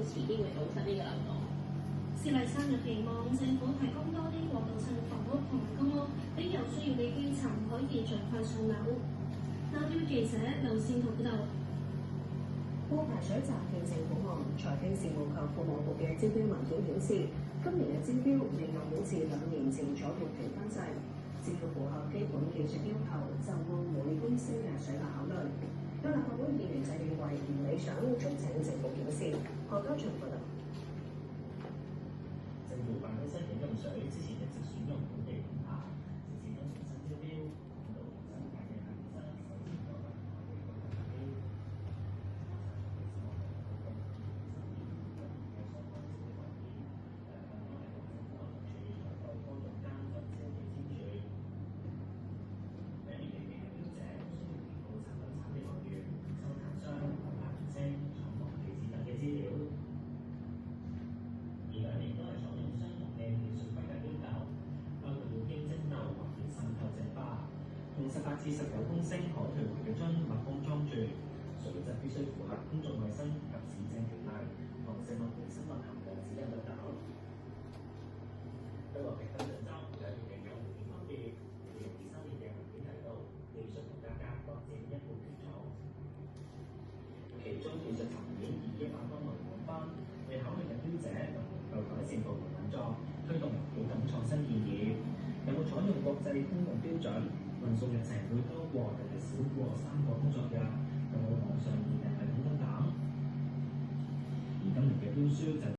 遲啲會堵塞呢個漏洞。施麗珊又期望政府提供多啲過渡性房屋同埋公屋，俾有需要嘅基層可以盡快上樓。NOW記者劉善圖報道。冇排水站建政府案，財經事務及庫務局嘅招標文件顯示，今年嘅招標仍然好似2年前採用評分制，只要符合基本技術要求，就按每公升嘅水價考慮。有立法會議員就認為唔理想，促請政府檢視。何家祥報道。政府辦公室嘅用水之前一直選用本地品牌，直至今重新招標，見到新界嘅辦公室首先獲得內地嘅投標。用18至19公升可退回嘅樽密封裝住，水質必須符合公眾衛生及市政條例同食物微生物含量指引等等。不過評分準則兩年嘅有明顯分別，2023年嘅文件提到技術同價格各佔一半權重，其中技術層面以100多萬港分，為考慮入標者能夠改善部門運作，推動環保等創新建議，有冇採用國際公共標準？運送日程會多過定係少過3個工作日，有冇網上驗定系統等等。而今年嘅標書就